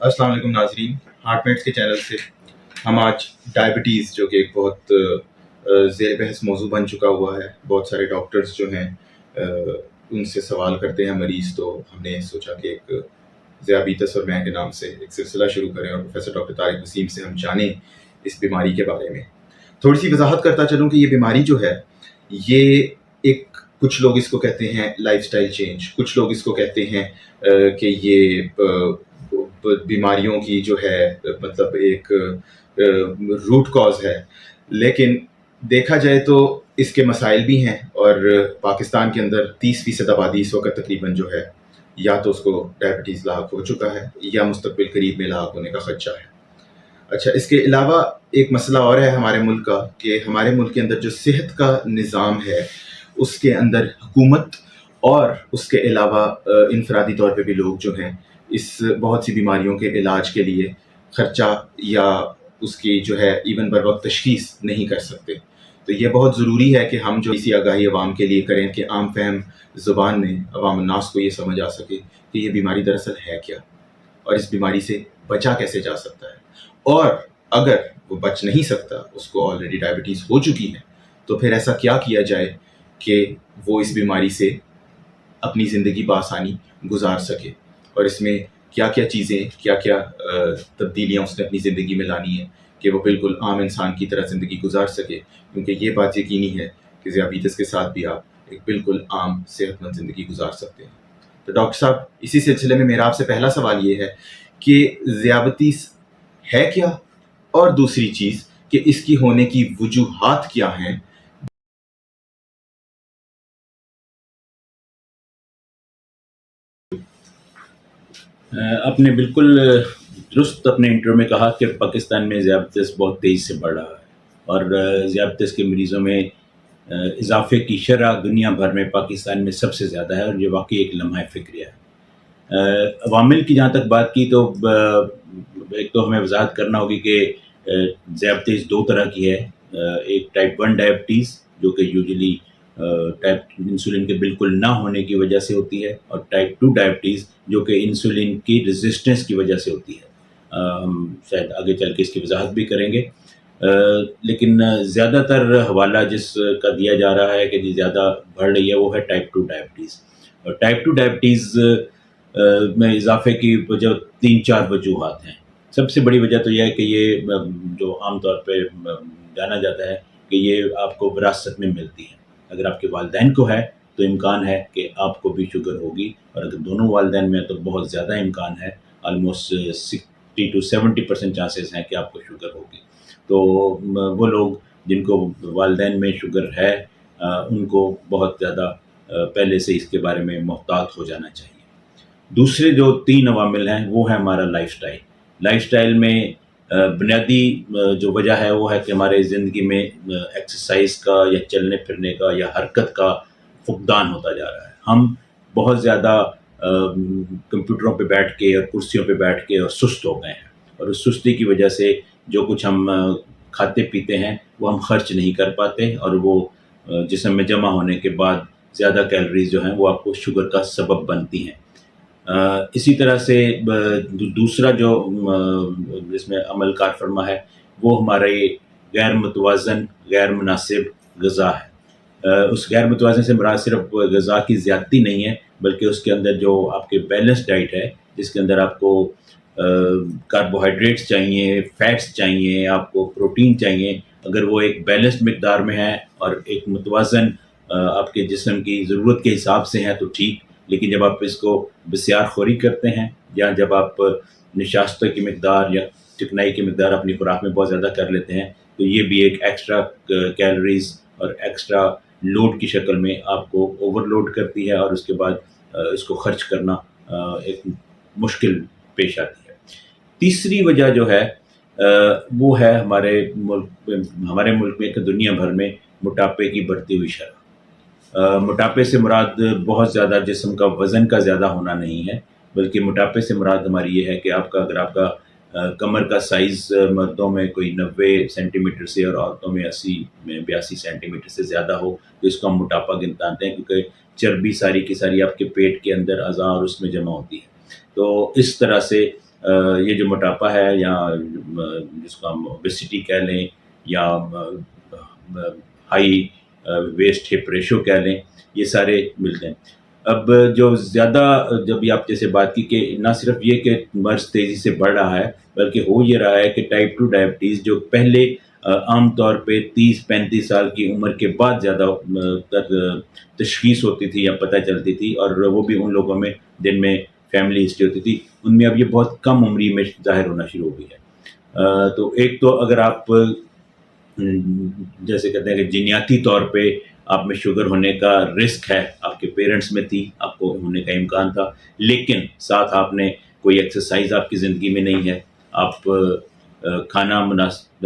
السلام علیکم ناظرین، ہارٹ میٹس کے چینل سے ہم آج ڈائبٹیز جو کہ ایک بہت زیر بحث موضوع بن چکا ہوا ہے. بہت سارے ڈاکٹرز جو ہیں ان سے سوال کرتے ہیں مریض، تو ہم نے سوچا کہ ایک ذیابیطس اور میں کے نام سے ایک سلسلہ شروع کریں اور پروفیسر ڈاکٹر طارق وسیم سے ہم جانیں اس بیماری کے بارے میں. تھوڑی سی وضاحت کرتا چلوں کہ یہ بیماری جو ہے یہ ایک کچھ لوگ اس کو کہتے ہیں لائف سٹائل چینج، کچھ لوگ اس کو کہتے ہیں کہ یہ بیماریوں کی جو ہے مطلب ایک روٹ کاز ہے. لیکن دیکھا جائے تو اس کے مسائل بھی ہیں، اور پاکستان کے اندر 30% آبادی اس وقت تقریباً جو ہے یا تو اس کو ڈائبٹیز لاحق ہو چکا ہے یا مستقبل قریب میں لاحق ہونے کا خدشہ ہے. اچھا، اس کے علاوہ ایک مسئلہ اور ہے ہمارے ملک کا، کہ ہمارے ملک کے اندر جو صحت کا نظام ہے اس کے اندر حکومت اور اس کے علاوہ انفرادی طور پہ بھی لوگ جو ہیں اس بہت سی بیماریوں کے علاج کے لیے خرچہ یا اس کی جو ہے ایون بر وقت تشخیص نہیں کر سکتے. تو یہ بہت ضروری ہے کہ ہم جو اسی آگاہی عوام کے لیے کریں کہ عام فہم زبان میں عوام الناس کو یہ سمجھ آ سکے کہ یہ بیماری دراصل ہے کیا، اور اس بیماری سے بچا کیسے جا سکتا ہے. اور اگر وہ بچ نہیں سکتا، اس کو آلریڈی ڈائبٹیز ہو چکی ہے، تو پھر ایسا کیا کیا جائے کہ وہ اس بیماری سے اپنی زندگی بآسانی گزار سکے، اور اس میں کیا کیا چیزیں، کیا کیا تبدیلیاں اس نے اپنی زندگی میں لانی ہیں کہ وہ بالکل عام انسان کی طرح زندگی گزار سکے. کیونکہ یہ بات یقینی ہے کہ ذیابیطس کے ساتھ بھی آپ ایک بالکل عام صحت مند زندگی گزار سکتے ہیں. تو ڈاکٹر صاحب، اسی سلسلے میں میرا آپ سے پہلا سوال یہ ہے کہ ذیابیطس ہے کیا، اور دوسری چیز کہ اس کی ہونے کی وجوہات کیا ہیں. آپ نے بالکل درست اپنے انٹرویو میں کہا کہ پاکستان میں ذیابیطس بہت تیزی سے بڑھ رہا ہے، اور ذیابیطس کے مریضوں میں اضافے کی شرح دنیا بھر میں پاکستان میں سب سے زیادہ ہے، اور یہ واقعی ایک لمحہ فکریہ ہے. عوامل کی جہاں تک بات کی تو ایک تو ہمیں وضاحت کرنا ہوگی کہ ذیابیطس دو طرح کی ہے. ایک ٹائپ 1 ڈائبٹیز جو کہ یوزلی ٹائپ انسولین کے بالکل نہ ہونے کی وجہ سے ہوتی ہے، اور ٹائپ 2 ڈائبٹیز جو کہ انسولین کی ریزسٹنس کی وجہ سے ہوتی ہے. ہم شاید آگے چل کے اس کی وضاحت بھی کریں گے. لیکن زیادہ تر حوالہ جس کا دیا جا رہا ہے کہ زیادہ بڑھ رہی ہے وہ ہے ٹائپ 2 ڈائبٹیز. اور ٹائپ 2 ڈائبٹیز میں اضافے کی وجہ 3-4 وجوہات ہیں. سب سے بڑی وجہ تو یہ ہے کہ یہ جو عام طور پہ جانا جاتا ہے کہ یہ آپ کو وراثت میں ملتی ہے. اگر آپ کے والدین کو ہے تو امکان ہے کہ آپ کو بھی شوگر ہوگی، اور اگر دونوں والدین میں تو بہت زیادہ امکان ہے، آلموسٹ 60 to 70% چانسز ہیں کہ آپ کو شوگر ہوگی. تو وہ لوگ جن کو والدین میں شوگر ہے ان کو بہت زیادہ پہلے سے اس کے بارے میں محتاط ہو جانا چاہیے. دوسرے جو 3 عوامل ہیں وہ ہے ہمارا لائف سٹائل. لائف سٹائل میں بنیادی جو وجہ ہے وہ ہے کہ ہمارے زندگی میں ایکسرسائز کا یا چلنے پھرنے کا یا حرکت کا فقدان ہوتا جا رہا ہے. ہم بہت زیادہ کمپیوٹروں پہ بیٹھ کے اور کرسیوں پہ بیٹھ کے اور سست ہو گئے ہیں، اور اس سستی کی وجہ سے جو کچھ ہم کھاتے پیتے ہیں وہ ہم خرچ نہیں کر پاتے، اور وہ جسم میں جمع ہونے کے بعد زیادہ کیلوریز جو ہیں وہ آپ کو شوگر کا سبب بنتی ہیں. اسی طرح سے دوسرا جو اس میں عمل کار فرما ہے وہ ہمارے غیر متوازن غیر مناسب غذا ہے. اس غیر متوازن سے مراد صرف غذا کی زیادتی نہیں ہے، بلکہ اس کے اندر جو آپ کے بیلنس ڈائٹ ہے جس کے اندر آپ کو کاربوہائیڈریٹس چاہیے، فیٹس چاہیے، آپ کو پروٹین چاہیے. اگر وہ ایک بیلنسڈ مقدار میں ہے اور ایک متوازن آپ کے جسم کی ضرورت کے حساب سے ہے تو ٹھیک. لیکن جب آپ اس کو بسیار خوری کرتے ہیں، یا جب آپ نشاستوں کی مقدار یا چکنائی کی مقدار اپنی خوراک میں بہت زیادہ کر لیتے ہیں، تو یہ بھی ایک ایکسٹرا کیلوریز اور ایکسٹرا لوڈ کی شکل میں آپ کو اوور لوڈ کرتی ہے، اور اس کے بعد اس کو خرچ کرنا ایک مشکل پیش آتی ہے. تیسری وجہ جو ہے وہ ہے ہمارے ملک میں کہ دنیا بھر میں موٹاپے کی بڑھتی ہوئی شرح. موٹاپے سے مراد بہت زیادہ جسم کا وزن کا زیادہ ہونا نہیں ہے، بلکہ موٹاپے سے مراد ہماری یہ ہے کہ اگر آپ کا کمر کا سائز مردوں میں کوئی 90 سینٹی میٹر سے اور عورتوں میں 82 سینٹی میٹر سے زیادہ ہو تو اس کو ہم موٹاپا گنتے ہیں، کیونکہ چربی ساری کی ساری آپ کے پیٹ کے اندر اعضاء اور اس میں جمع ہوتی ہے. تو اس طرح سے یہ جو موٹاپا ہے یا جس کو ہم اوبیسٹی کہہ لیں یا ہائی ویسٹ ہپ ریشو کہہ لیں، یہ سارے ملتے ہیں۔ اب جو زیادہ جب یہ آپ جیسے بات کی کہ نہ صرف یہ کہ مرض تیزی سے بڑھ رہا ہے، بلکہ ہو یہ رہا ہے کہ ٹائپ 2 ڈائبٹیز جو پہلے عام طور پہ 30-35 سال کی عمر کے بعد زیادہ تشخیص ہوتی تھی یا پتہ چلتی تھی، اور وہ بھی ان لوگوں میں جن میں فیملی ہسٹری ہوتی تھی، ان میں اب یہ بہت کم عمری میں ظاہر ہونا شروع ہو گئی ہے۔ تو ایک تو اگر آپ جیسے کہتے ہیں کہ جینیاتی طور پہ آپ میں شوگر ہونے کا رسک ہے، آپ کے پیرنٹس میں تھی، آپ کو ہونے کا امکان تھا، لیکن ساتھ آپ نے کوئی ایکسرسائز آپ کی زندگی میں نہیں ہے، آپ کھانا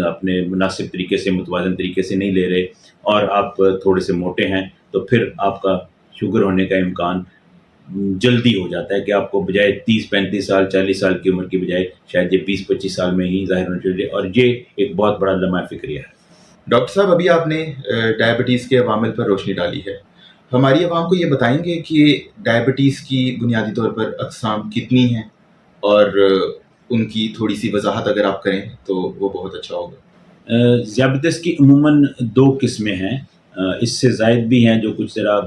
اپنے مناسب طریقے سے متوازن طریقے سے نہیں لے رہے، اور آپ تھوڑے سے موٹے ہیں، تو پھر آپ کا شوگر ہونے کا امکان جلدی ہو جاتا ہے کہ آپ کو بجائے 30-35 سال 40 سال کی عمر کی بجائے شاید یہ 20-25 سال میں ہی ظاہر ہونا چاہیے، اور یہ ایک بہت بڑا لمحہ فکریہ ہے۔ ڈاکٹر صاحب، ابھی آپ نے ڈائبٹیز کے عوامل پر روشنی ڈالی ہے، ہماری عوام کو یہ بتائیں گے کہ ڈائبٹیز کی بنیادی طور پر اقسام کتنی ہیں، اور ان کی تھوڑی سی وضاحت اگر آپ کریں تو وہ بہت اچھا ہوگا۔ ذیابیطس کی عموماً 2 قسمیں ہیں، اس سے زائد بھی ہیں جو کچھ ذرا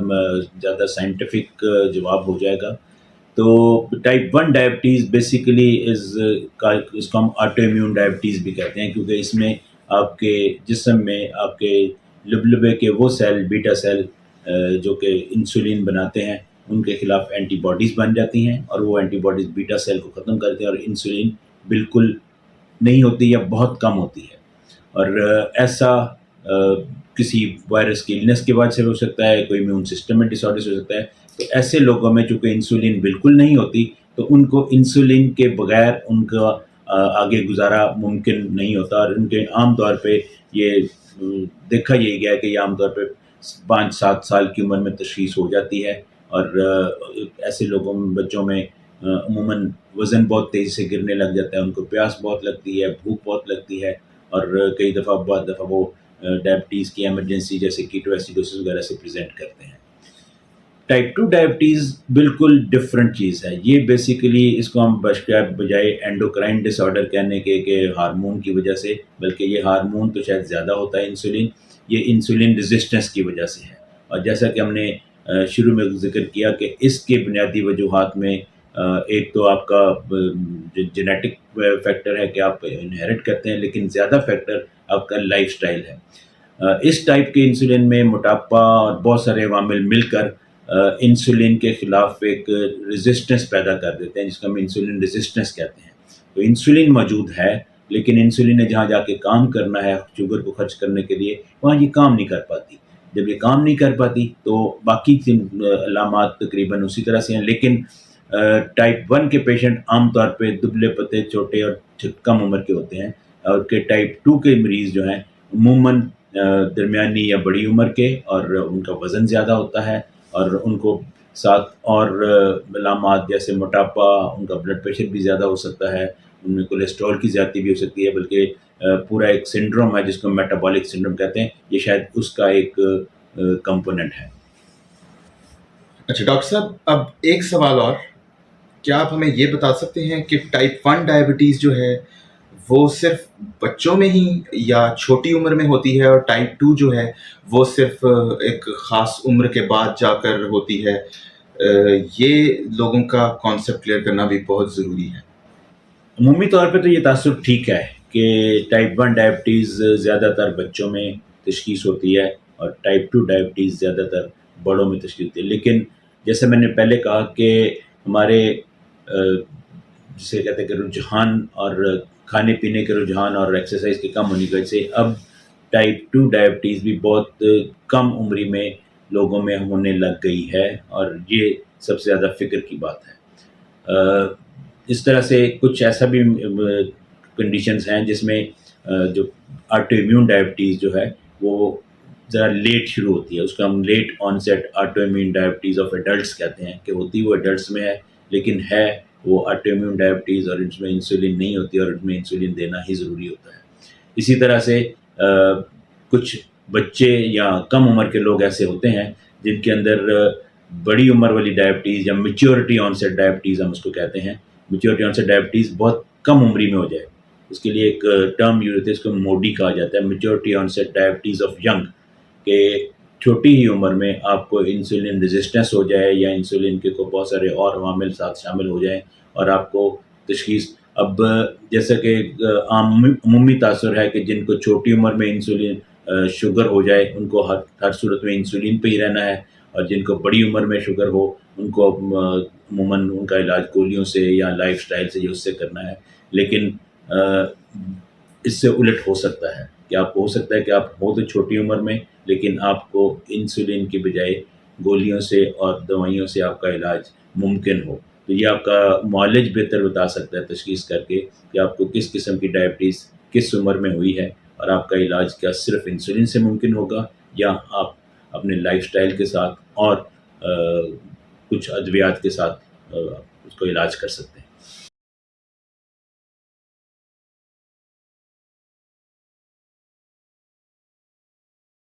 زیادہ سائنٹیفک جواب ہو جائے گا۔ تو ٹائپ 1 ڈائبٹیز بیسیکلی اس کو ہم آٹو امیون ڈائبٹیز بھی کہتے ہیں، کیونکہ اس میں آپ کے جسم میں آپ کے لبلبے کے وہ سیل بیٹا سیل جو کہ انسولین بناتے ہیں، ان کے خلاف اینٹی باڈیز بن جاتی ہیں، اور وہ اینٹی باڈیز بیٹا سیل کو ختم کرتے ہیں، اور انسولین بالکل نہیں ہوتی یا بہت کم ہوتی ہے۔ اور ایسا کسی وائرس کی النس کی وجہ سے ہو سکتا ہے، کوئی امیون سسٹم میں ڈس آرڈر سے ہو سکتا ہے۔ تو ایسے لوگوں میں چونکہ انسولین بالکل نہیں ہوتی، تو ان کو انسولین کے بغیر ان کا آگے گزارا ممکن نہیں ہوتا، اور ان کے عام طور پہ یہ دیکھا یہ گیا کہ یہ عام طور پہ 5-7 سال کی عمر میں تشخیص ہو جاتی ہے، اور ایسے لوگوں میں بچوں میں عموماً وزن بہت تیزی سے گرنے لگ جاتا ہے، ان کو پیاس بہت لگتی ہے، بھوک بہت لگتی ہے، اور کئی دفعہ بعض دفعہ وہ ڈائبٹیز کی ایمرجنسی جیسے کیٹو ایسیڈوسس وغیرہ سے پریزنٹ کرتے ہیں۔ ٹائپ 2 ڈائبٹیز بالکل ڈفرینٹ چیز ہے، یہ بیسیکلی اس کو ہم بجائے اینڈوکرائن ڈس آرڈر کہنے کے کہ ہارمون کی وجہ سے، بلکہ یہ ہارمون تو شاید زیادہ ہوتا ہے انسولین، یہ انسولین ریزسٹنس کی وجہ سے ہے۔ اور جیسا کہ ہم نے شروع میں ذکر کیا کہ اس کے بنیادی وجوہات میں ایک تو آپ کا جینیٹک فیکٹر ہے کہ آپ انہیرٹ کرتے ہیں، لیکن زیادہ فیکٹر آپ کا لائف سٹائل ہے۔ اس ٹائپ کے انسولین میں موٹاپا اور بہت سارے عوامل مل کر انسولین کے خلاف ایک ریزسٹنس پیدا کر دیتے ہیں، جس کو ہم انسولین ریزسٹنس کہتے ہیں۔ تو انسولین موجود ہے، لیکن انسولین نے جہاں جا کے کام کرنا ہے شوگر کو خرچ کرنے کے لیے، وہاں یہ کام نہیں کر پاتی۔ جب یہ کام نہیں کر پاتی تو باقی علامات تقریباً اسی طرح سے ہیں، لیکن ٹائپ 1 کے پیشنٹ عام طور پہ دبلے پتلے چھوٹے اور کم عمر کے ہوتے ہیں، اور کہ ٹائپ 2 کے مریض جو ہیں عموماً درمیانی یا بڑی عمر کے، اور ان کا وزن زیادہ ہوتا ہے، اور ان کو ساتھ اور علامات جیسے موٹاپا، ان کا بلڈ پریشر بھی زیادہ ہو سکتا ہے، ان میں کولیسٹرول کی زیادتی بھی ہو سکتی ہے، بلکہ پورا ایک سنڈروم ہے جس کو میٹابولک سنڈروم کہتے ہیں، یہ شاید اس کا ایک کمپوننٹ ہے۔ اچھا ڈاکٹر صاحب، اب ایک سوال اور، کیا آپ ہمیں یہ بتا سکتے ہیں کہ ٹائپ 1 ڈائبٹیز جو ہے وہ صرف بچوں میں ہی یا چھوٹی عمر میں ہوتی ہے، اور ٹائپ 2 جو ہے وہ صرف ایک خاص عمر کے بعد جا کر ہوتی ہے؟ یہ لوگوں کا کانسیپٹ کلیئر کرنا بھی بہت ضروری ہے۔ عمومی طور پہ تو یہ تاثر ٹھیک ہے کہ ٹائپ 1 ڈائبٹیز زیادہ تر بچوں میں تشخیص ہوتی ہے، اور ٹائپ 2 ڈائبٹیز زیادہ تر بڑوں میں تشخیص ہوتی ہے، لیکن جیسے میں نے پہلے کہا کہ ہمارے جسے کہتے ہیں کہ رجحان، اور کھانے پینے کے رجحان اور ایکسرسائز کے کم ہونے کی وجہ سے اب ٹائپ 2 ڈائبٹیز بھی بہت کم عمری میں لوگوں میں ہونے لگ گئی ہے، اور یہ سب سے زیادہ فکر کی بات ہے۔ اس طرح سے کچھ ایسا بھی کنڈیشنز ہیں جس میں جو آٹو امیون ڈائبٹیز جو ہے وہ ذرا لیٹ شروع ہوتی ہے، اس کو ہم late onset auto immune diabetes of adults کہتے ہیں، کہ ہوتی وہ ایڈلٹس میں ہے، لیکن ہے وہ آٹو امیون ڈائبٹیز، اور اس میں انسولین نہیں ہوتی، اور اس میں انسولین دینا ہی ضروری ہوتا ہے۔ اسی طرح سے کچھ بچے یا کم عمر کے لوگ ایسے ہوتے ہیں جن کے اندر بڑی عمر والی ڈائبٹیز یا میچیورٹی آنسیٹ ڈائبٹیز ہم اس کو کہتے ہیں، میچورٹی آن سے ڈائبٹیز بہت کم عمری میں ہو جائے. اس کے لیے ایک ٹرم یوز ہوتا ہے، اس کو موڈی کہا جاتا ہے، میچورٹی آن سے ڈائبٹیز آف ینگ، کہ چھوٹی ہی عمر میں آپ کو انسولین ریزسٹنس ہو جائے یا انسولین کے کو بہت سارے اور عوامل ساتھ شامل ہو جائیں اور آپ کو تشخیص. اب جیسا کہ عمومی تاثر ہے کہ جن کو چھوٹی عمر میں انسولین شوگر ہو جائے ان کو ہر صورت میں انسولین پہ ہی رہنا ہے، اور جن کو بڑی عمر میں شوگر ہو ان کو عموماً ان کا علاج گولیوں سے یا لائف سٹائل سے اس سے کرنا ہے. لیکن اس سے الٹ ہو سکتا ہے کہ آپ ہو سکتا ہے کہ آپ ہو تو چھوٹی عمر میں لیکن آپ کو انسولین کی بجائے گولیوں سے اور دوائیوں سے آپ کا علاج ممکن ہو. تو یہ آپ کا معالج بہتر بتا سکتا ہے تشخیص کر کے کہ آپ کو کس قسم کی ڈائبٹیز کس عمر میں ہوئی ہے، اور آپ کا علاج کیا صرف انسولین سے ممکن ہوگا یا آپ اپنے لائف سٹائل کے ساتھ اور کچھ ادویات کے ساتھ اس کو علاج کر سکتے ہیں.